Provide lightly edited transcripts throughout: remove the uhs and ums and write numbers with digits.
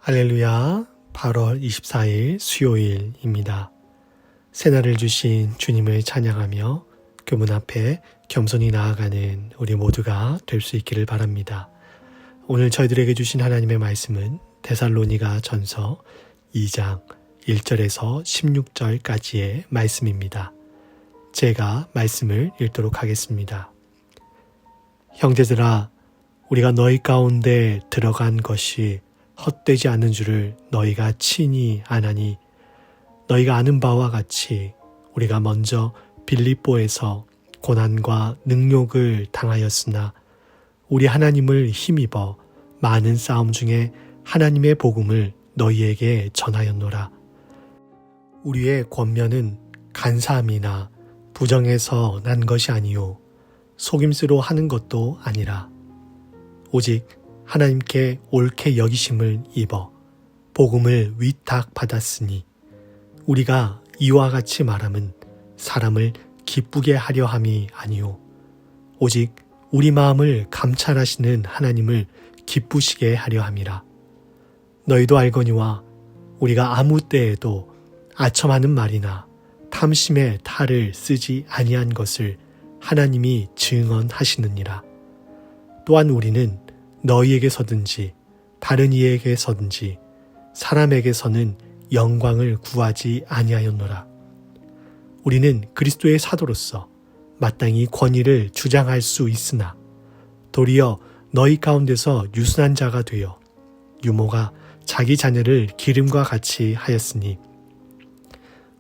할렐루야, 8월 24일 수요일입니다. 새날을 주신 주님을 찬양하며 교문 앞에 겸손히 나아가는 우리 모두가 될 수 있기를 바랍니다. 오늘 저희들에게 주신 하나님의 말씀은 데살로니가 전서 2장 1절에서 16절까지의 말씀입니다. 제가 말씀을 읽도록 하겠습니다. 형제들아, 우리가 너희 가운데 들어간 것이 헛되지 않은 줄을 너희가 친히 아나니, 너희가 아는 바와 같이 우리가 먼저 빌립보에서 고난과 능욕을 당하였으나 우리 하나님을 힘입어 많은 싸움 중에 하나님의 복음을 너희에게 전하였노라. 우리의 권면은 간사함이나 부정해서 난 것이 아니요 속임수로 하는 것도 아니라 오직 하나님께 옳게 여기심을 입어 복음을 위탁받았으니 우리가 이와 같이 말함은 사람을 기쁘게 하려 함이 아니요 오직 우리 마음을 감찰하시는 하나님을 기쁘시게 하려 함이라. 너희도 알거니와 우리가 아무 때에도 아첨하는 말이나 탐심의 탈을 쓰지 아니한 것을 하나님이 증언하시느니라. 또한 우리는 너희에게서든지 다른 이에게서든지 사람에게서는 영광을 구하지 아니하였노라. 우리는 그리스도의 사도로서 마땅히 권위를 주장할 수 있으나 도리어 너희 가운데서 유순한 자가 되어 유모가 자기 자녀를 기름과 같이 하였으니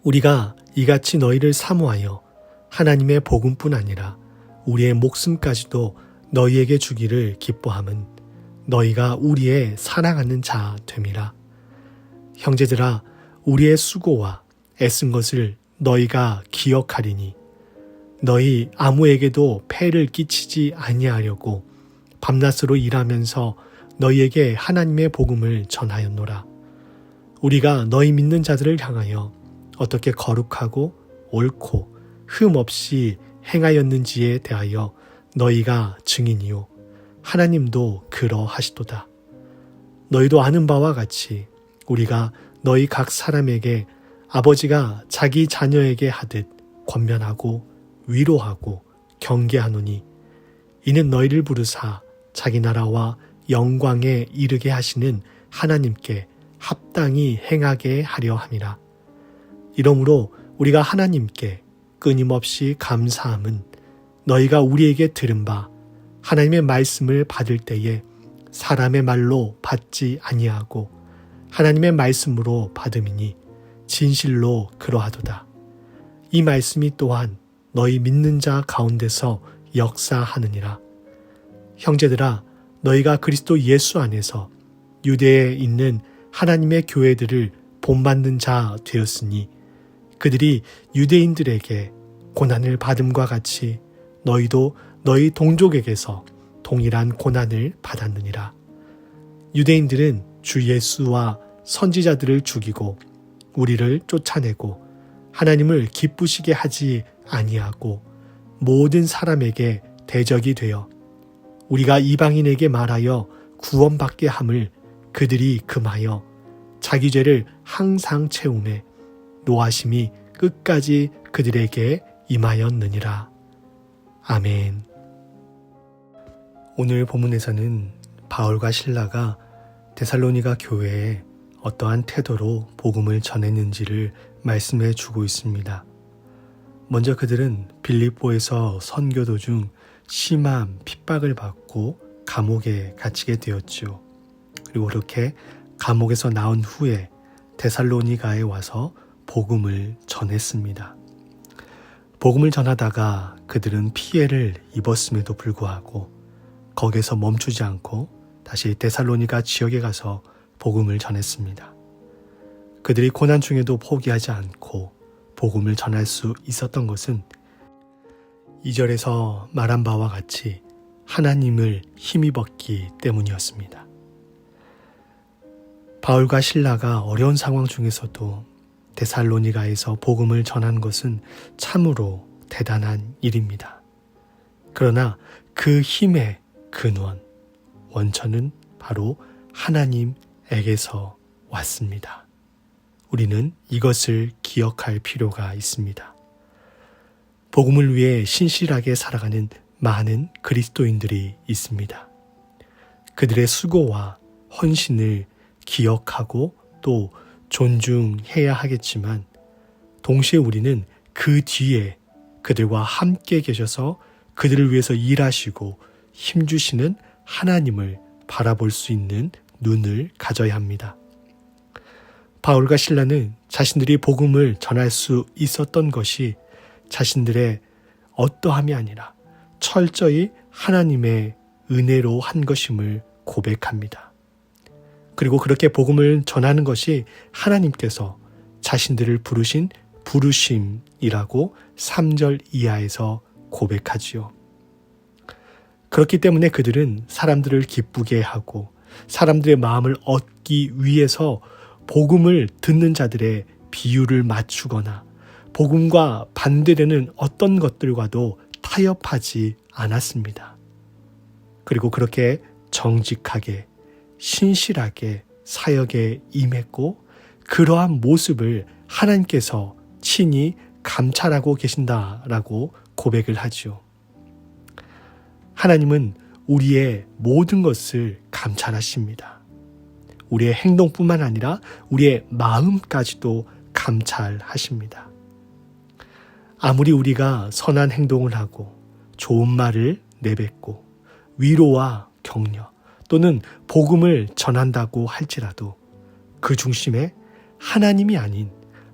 우리가 이같이 너희를 사모하여 하나님의 복음뿐 아니라 우리의 목숨까지도 너희에게 주기를 기뻐함은 너희가 우리의 사랑하는 자 됨이라. 형제들아, 우리의 수고와 애쓴 것을 너희가 기억하리니 너희 아무에게도 폐를 끼치지 아니하려고 밤낮으로 일하면서 너희에게 하나님의 복음을 전하였노라. 우리가 너희 믿는 자들을 향하여 어떻게 거룩하고 옳고 흠 없이 행하였는지에 대하여 너희가 증인이요 하나님도 그러하시도다. 너희도 아는 바와 같이 우리가 너희 각 사람에게 아버지가 자기 자녀에게 하듯 권면하고 위로하고 경계하노니 이는 너희를 부르사 자기 나라와 영광에 이르게 하시는 하나님께 합당히 행하게 하려 함이라. 이러므로 우리가 하나님께 끊임없이 감사함은 너희가 우리에게 들은 바 하나님의 말씀을 받을 때에 사람의 말로 받지 아니하고 하나님의 말씀으로 받음이니 진실로 그러하도다. 이 말씀이 또한 너희 믿는 자 가운데서 역사하느니라. 형제들아, 너희가 그리스도 예수 안에서 유대에 있는 하나님의 교회들을 본받는 자 되었으니 그들이 유대인들에게 고난을 받음과 같이 너희도 너희 동족에게서 동일한 고난을 받았느니라. 유대인들은 주 예수와 선지자들을 죽이고 우리를 쫓아내고 하나님을 기쁘시게 하지 아니하고 모든 사람에게 대적이 되어 우리가 이방인에게 말하여 구원받게 함을 그들이 금하여 자기 죄를 항상 채우매 노하심이 끝까지 그들에게 임하였느니라. 아멘. 오늘 본문에서는 바울과 실라가 데살로니가 교회에 어떠한 태도로 복음을 전했는지를 말씀해 주고 있습니다. 먼저 그들은 빌립보에서 선교 도중 심한 핍박을 받고 감옥에 갇히게 되었죠. 그리고 그렇게 감옥에서 나온 후에 데살로니가에 와서 복음을 전했습니다. 복음을 전하다가 그들은 피해를 입었음에도 불구하고 거기에서 멈추지 않고 다시 데살로니가 지역에 가서 복음을 전했습니다. 그들이 고난 중에도 포기하지 않고 복음을 전할 수 있었던 것은 2절에서 말한 바와 같이 하나님을 힘입었기 때문이었습니다. 바울과 실라가 어려운 상황 중에서도 데살로니가에서 복음을 전한 것은 참으로 대단한 일입니다. 그러나 그 힘의 근원, 원천은 바로 하나님 하나님에게서 왔습니다. 우리는 이것을 기억할 필요가 있습니다. 복음을 위해 신실하게 살아가는 많은 그리스도인들이 있습니다. 그들의 수고와 헌신을 기억하고 또 존중해야 하겠지만 동시에 우리는 그 뒤에 그들과 함께 계셔서 그들을 위해서 일하시고 힘주시는 하나님을 바라볼 수 있는 눈을 가져야 합니다. 바울과 실라는 자신들이 복음을 전할 수 있었던 것이 자신들의 어떠함이 아니라 철저히 하나님의 은혜로 한 것임을 고백합니다. 그리고 그렇게 복음을 전하는 것이 하나님께서 자신들을 부르신 부르심이라고 3절 이하에서 고백하지요. 그렇기 때문에 그들은 사람들을 기쁘게 하고 사람들의 마음을 얻기 위해서 복음을 듣는 자들의 비율을 맞추거나 복음과 반대되는 어떤 것들과도 타협하지 않았습니다. 그리고 그렇게 정직하게 신실하게 사역에 임했고 그러한 모습을 하나님께서 친히 감찰하고 계신다라고 고백을 하죠. 하나님은 우리의 모든 것을 감찰하십니다. 우리의 행동뿐만 아니라 우리의 마음까지도 감찰하십니다. 아무리 우리가 선한 행동을 하고 좋은 말을 내뱉고 위로와 격려 또는 복음을 전한다고 할지라도 그 중심에 하나님이 아닌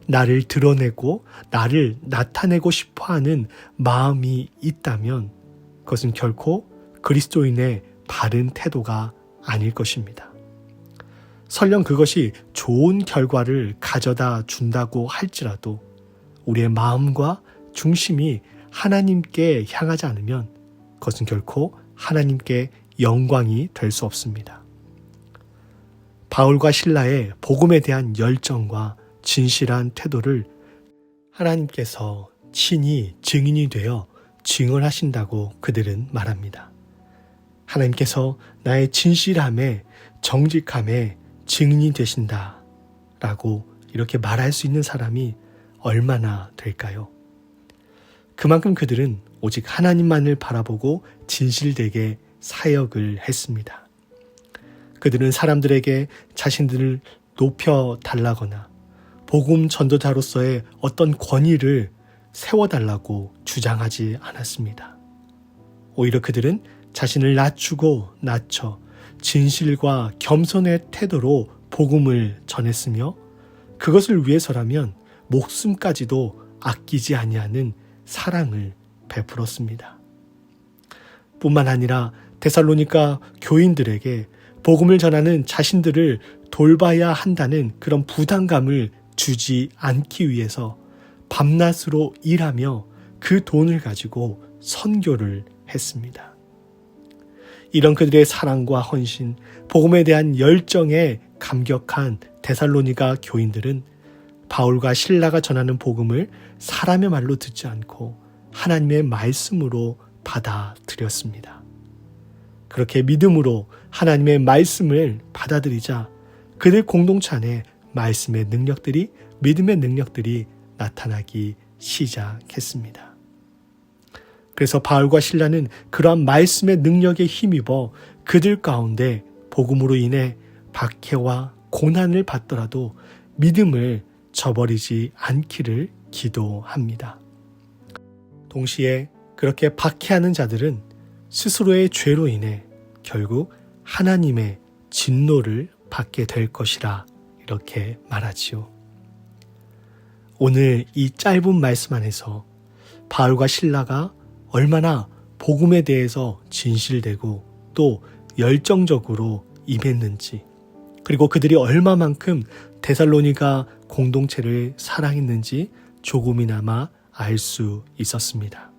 나를 드러내고 나를 나타내고 싶어하는 마음이 있다면 그것은 결코 그리스도인의 바른 태도가 아닐 것입니다. 설령 그것이 좋은 결과를 가져다 준다고 할지라도 우리의 마음과 중심이 하나님께 향하지 않으면 그것은 결코 하나님께 영광이 될 수 없습니다. 바울과 실라의 복음에 대한 열정과 진실한 태도를 하나님께서 친히 증인이 되어 증언하신다고 그들은 말합니다. 하나님께서 나의 진실함에 정직함에 증인이 되신다 라고 이렇게 말할 수 있는 사람이 얼마나 될까요? 그만큼 그들은 오직 하나님만을 바라보고 진실되게 사역을 했습니다. 그들은 사람들에게 자신들을 높여달라거나 복음 전도자로서의 어떤 권위를 세워달라고 주장하지 않았습니다. 오히려 그들은 자신을 낮추고 낮춰 진실과 겸손의 태도로 복음을 전했으며 그것을 위해서라면 목숨까지도 아끼지 아니하는 사랑을 베풀었습니다. 뿐만 아니라 데살로니가 교인들에게 복음을 전하는 자신들을 돌봐야 한다는 그런 부담감을 주지 않기 위해서 밤낮으로 일하며 그 돈을 가지고 선교를 했습니다. 이런 그들의 사랑과 헌신, 복음에 대한 열정에 감격한 데살로니가 교인들은 바울과 실라가 전하는 복음을 사람의 말로 듣지 않고 하나님의 말씀으로 받아들였습니다. 그렇게 믿음으로 하나님의 말씀을 받아들이자 그들 공동체 안에 말씀의 능력들이, 믿음의 능력들이 나타나기 시작했습니다. 그래서 바울과 실라는 그러한 말씀의 능력에 힘입어 그들 가운데 복음으로 인해 박해와 고난을 받더라도 믿음을 저버리지 않기를 기도합니다. 동시에 그렇게 박해하는 자들은 스스로의 죄로 인해 결국 하나님의 진노를 받게 될 것이라 이렇게 말하지요. 오늘 이 짧은 말씀 안에서 바울과 실라가 얼마나 복음에 대해서 진실되고 또 열정적으로 임했는지, 그리고 그들이 얼마만큼 데살로니가 공동체를 사랑했는지 조금이나마 알 수 있었습니다.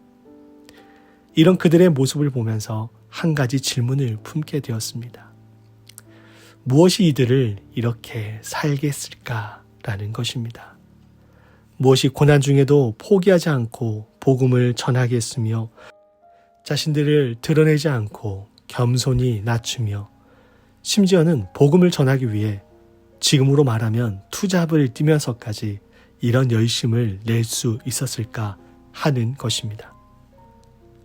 이런 그들의 모습을 보면서 한 가지 질문을 품게 되었습니다. 무엇이 이들을 이렇게 살게 했을까라는 것입니다. 무엇이 고난 중에도 포기하지 않고 복음을 전하게 했으며 자신들을 드러내지 않고 겸손히 낮추며 심지어는 복음을 전하기 위해 지금으로 말하면 투잡을 뛰면서까지 이런 열심을 낼 수 있었을까 하는 것입니다.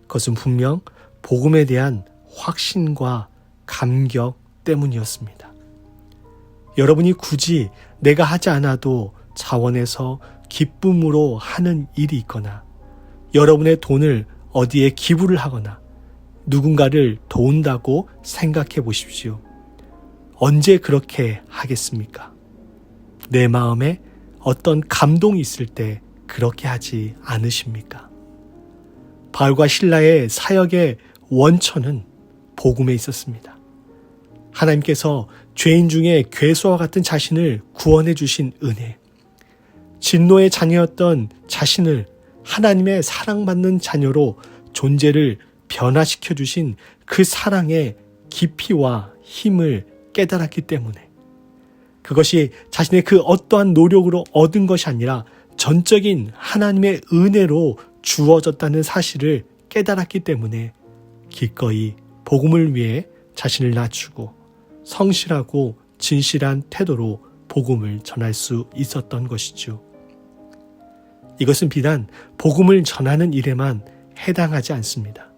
그것은 분명 복음에 대한 확신과 감격 때문이었습니다. 여러분이 굳이 내가 하지 않아도 자원해서 기쁨으로 하는 일이 있거나 여러분의 돈을 어디에 기부를 하거나 누군가를 도운다고 생각해 보십시오. 언제 그렇게 하겠습니까? 내 마음에 어떤 감동이 있을 때 그렇게 하지 않으십니까? 바울과 실라의 사역의 원천은 복음에 있었습니다. 하나님께서 죄인 중에 괴수와 같은 자신을 구원해 주신 은혜, 진노의 자녀였던 자신을 하나님의 사랑받는 자녀로 존재를 변화시켜 주신 그 사랑의 깊이와 힘을 깨달았기 때문에 그것이 자신의 그 어떠한 노력으로 얻은 것이 아니라 전적인 하나님의 은혜로 주어졌다는 사실을 깨달았기 때문에 기꺼이 복음을 위해 자신을 낮추고 성실하고 진실한 태도로 복음을 전할 수 있었던 것이죠. 이것은 비단 복음을 전하는 일에만 해당하지 않습니다.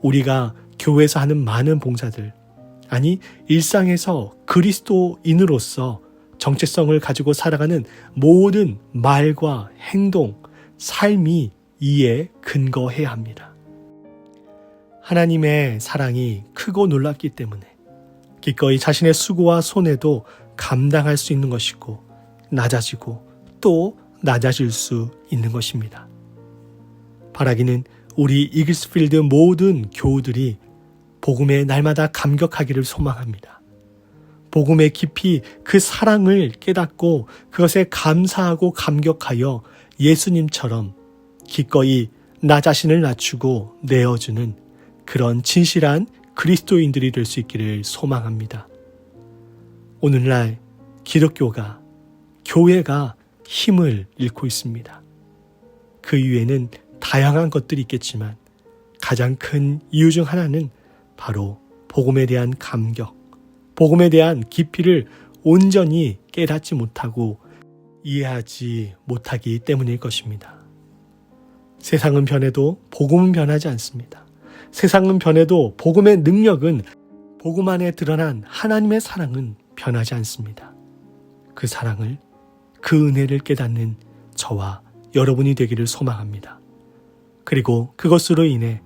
우리가 교회에서 하는 많은 봉사들, 아니 일상에서 그리스도인으로서 정체성을 가지고 살아가는 모든 말과 행동, 삶이 이에 근거해야 합니다. 하나님의 사랑이 크고 놀랍기 때문에 기꺼이 자신의 수고와 손해도 감당할 수 있는 것이고 낮아지고 또 낮아질 수 있는 것입니다. 바라기는 우리 이글스필드 모든 교우들이 복음에 날마다 감격하기를 소망합니다. 복음의 깊이 그 사랑을 깨닫고 그것에 감사하고 감격하여 예수님처럼 기꺼이 나 자신을 낮추고 내어주는 그런 진실한 그리스도인들이 될 수 있기를 소망합니다. 오늘날 기독교가, 교회가 힘을 잃고 있습니다. 그 이유에는 다양한 것들이 있겠지만 가장 큰 이유 중 하나는 바로 복음에 대한 감격, 복음에 대한 깊이를 온전히 깨닫지 못하고 이해하지 못하기 때문일 것입니다. 세상은 변해도 복음은 변하지 않습니다. 세상은 변해도 복음의 능력은, 복음 안에 드러난 하나님의 사랑은 변하지 않습니다. 그 사랑을, 그 은혜를 깨닫는 저와 여러분이 되기를 소망합니다. 그리고 그것으로 인해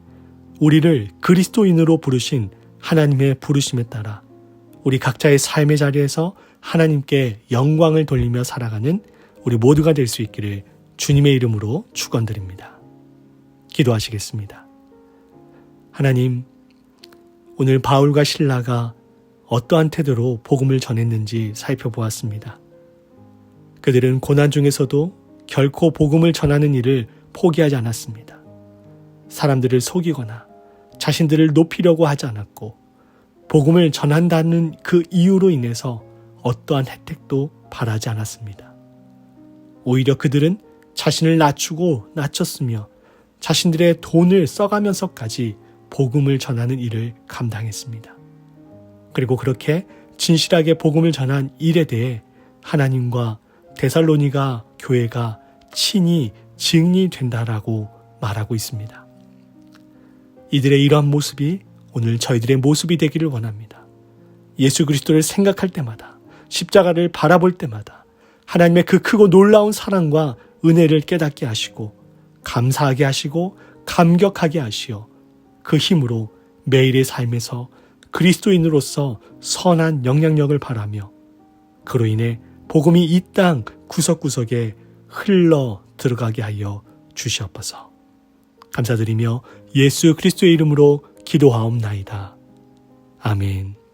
우리를 그리스도인으로 부르신 하나님의 부르심에 따라 우리 각자의 삶의 자리에서 하나님께 영광을 돌리며 살아가는 우리 모두가 될 수 있기를 주님의 이름으로 축원드립니다. 기도하시겠습니다. 하나님, 오늘 바울과 실라가 어떠한 태도로 복음을 전했는지 살펴보았습니다. 그들은 고난 중에서도 결코 복음을 전하는 일을 포기하지 않았습니다. 사람들을 속이거나 자신들을 높이려고 하지 않았고 복음을 전한다는 그 이유로 인해서 어떠한 혜택도 바라지 않았습니다. 오히려 그들은 자신을 낮추고 낮췄으며 자신들의 돈을 써가면서까지 복음을 전하는 일을 감당했습니다. 그리고 그렇게 진실하게 복음을 전한 일에 대해 하나님과 데살로니가 교회가 친히 증인이 된다라고 말하고 있습니다. 이들의 이러한 모습이 오늘 저희들의 모습이 되기를 원합니다. 예수 그리스도를 생각할 때마다, 십자가를 바라볼 때마다 하나님의 그 크고 놀라운 사랑과 은혜를 깨닫게 하시고 감사하게 하시고 감격하게 하시어 그 힘으로 매일의 삶에서 그리스도인으로서 선한 영향력을 발하며 그로 인해 복음이 이 땅 구석구석에 흘러 들어가게 하여 주시옵소서. 감사드리며 예수 그리스도의 이름으로 기도하옵나이다. 아멘.